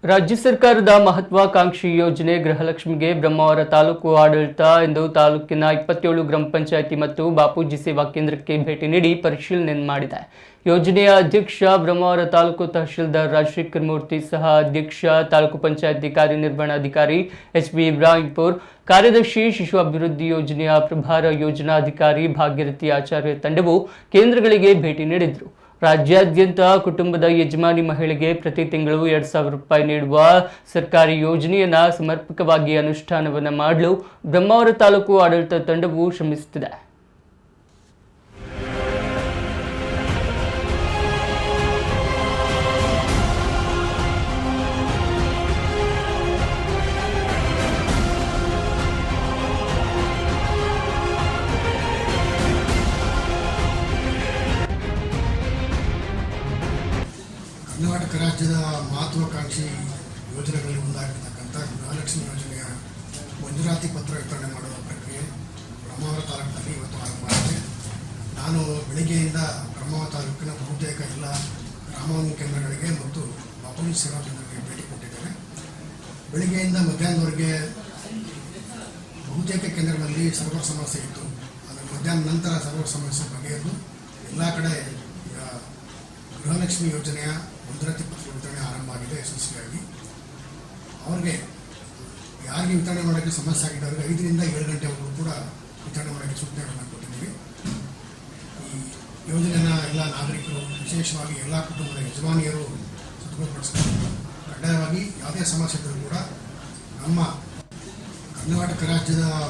ರಾಜ್ಯ ಸರ್ಕಾರದ ಮಹತ್ವಾಕಾಂಕ್ಷಿ ಯೋಜನೆ ಗೃಹಲಕ್ಷ್ಮಿಗೆ ಬ್ರಹ್ಮಾವರ ತಾಲೂಕು ಆಡಳಿತ ಇಂದು ತಾಲೂಕಿನ 27 ಗ್ರಾಮ ಪಂಚಾಯಿತಿ ಮತ್ತು ಬಾಪೂಜಿ ಸೇವಾ ಕೇಂದ್ರಕ್ಕೆ ಭೇಟಿ ನೀಡಿ ಪರಿಶೀಲನೆ ಮಾಡಿದೆ. ಯೋಜನೆಯ ಅಧ್ಯಕ್ಷ ಬ್ರಹ್ಮಾವರ ತಾಲೂಕು ತಹಶೀಲ್ದಾರ್ ರಾಜಶೇಖರ್ ಮೂರ್ತಿ ಸಹ ಅಧ್ಯಕ್ಷ ತಾಲೂಕು ಪಂಚಾಯಿತಿ ಕಾರ್ಯನಿರ್ವಹಣಾಧಿಕಾರಿ ಎಚ್.ಬಿ. ಇಬ್ರಾಹಿಂಪುರ್, ಕಾರ್ಯದರ್ಶಿ ಶಿಶು ಅಭಿವೃದ್ಧಿ ಯೋಜನೆಯ ಪ್ರಭಾರ ಯೋಜನಾಧಿಕಾರಿ ಭಾಗ್ಯರಥಿ ಆಚಾರ್ಯ ತಂಡವು ಕೇಂದ್ರಗಳಿಗೆ ಭೇಟಿ ನೀಡಿದರು. ರಾಜ್ಯಾದ್ಯಂತ ಕುಟುಂಬದ ಯಜಮಾನಿ ಮಹಿಳೆಗೆ ಪ್ರತಿ ತಿಂಗಳು 2,000 ರೂಪಾಯಿ ನೀಡುವ ಸರ್ಕಾರಿ ಯೋಜನೆಯನ್ನು ಸಮರ್ಪಕವಾಗಿ ಅನುಷ್ಠಾನವನ್ನು ಮಾಡಲು ಬ್ರಹ್ಮಾವರ ತಾಲೂಕು ಆಡಳಿತ ತಂಡವು ಶ್ರಮಿಸುತ್ತಿದೆ. ಕರ್ನಾಟಕ ರಾಜ್ಯದ ಮಹತ್ವಾಕಾಂಕ್ಷಿ ಯೋಜನೆಗಳಲ್ಲಿ ಒಂದಾಗಿರ್ತಕ್ಕಂಥ ಗೃಹಲಕ್ಷ್ಮಿ ಯೋಜನೆಯ ಮಂಜೂರಾತಿ ಪತ್ರ ವಿತರಣೆ ಮಾಡುವ ಪ್ರಕ್ರಿಯೆ ಬ್ರಹ್ಮಾವರ ತಾಲೂಕಿನಲ್ಲಿ ಇವತ್ತು ಆರಂಭವಾಗಿದೆ. ನಾನು ಬೆಳಗ್ಗೆಯಿಂದ ಬ್ರಹ್ಮಾವರ ತಾಲೂಕಿನ ಬಹುತೇಕ ಎಲ್ಲ ಗ್ರಾಮಾಂತರ ಕೇಂದ್ರಗಳಿಗೆ ಮತ್ತು ಬಾಪೂಜಿ ಸೇವಾ ಕೇಂದ್ರಗಳಿಗೆ ಭೇಟಿ ಕೊಟ್ಟಿದ್ದೇನೆ. ಬೆಳಗ್ಗೆಯಿಂದ ಮಧ್ಯಾಹ್ನದವರೆಗೆ ಬಹುತೇಕ ಕೇಂದ್ರಗಳಲ್ಲಿ ಸರ್ವರ್ ಸಮಸ್ಯೆ ಇತ್ತು. ಅದರ ಮಧ್ಯಾಹ್ನ ನಂತರ ಸರ್ವರ್ ಸಮಸ್ಯೆ ಬಗೆಹರಿದು ಎಲ್ಲ ಕಡೆ ಈಗ ಗೃಹಲಕ್ಷ್ಮಿ ಯೋಜನೆಯ ಮಂಜೂರಾತಿ ಪತ್ರ ವಿತರಣೆ ಆರಂಭ ಆಗಿದೆ ಯಶಸ್ವಿಯಾಗಿ. ಅವ್ರಿಗೆ ಯಾರಿಗೆ ವಿತರಣೆ ಮಾಡೋಕ್ಕೆ ಸಮಸ್ಯೆ ಆಗಿದೆ ಅವ್ರಿಗೆ 5 ರಿಂದ 7 ಗಂಟೆವರೆಗೂ ಕೂಡ ವಿತರಣೆ ಮಾಡೋಕ್ಕೆ ಸೂಚನೆಗಳನ್ನು ಕೊಟ್ಟಿದ್ದೀವಿ. ಈ ಯೋಜನೆಯನ್ನು ಎಲ್ಲ ನಾಗರಿಕರು, ವಿಶೇಷವಾಗಿ ಎಲ್ಲ ಕುಟುಂಬದ ಯಜಮಾನಿಯರು ಸದುಪಯೋಗಪಡಿಸಬೇಕು. ಕಡ್ಡಾಯವಾಗಿ ಯಾವುದೇ ಸಮಸ್ಯೆ ಇದ್ದರೂ ಕೂಡ ನಮ್ಮ ಕರ್ನಾಟಕ ರಾಜ್ಯದ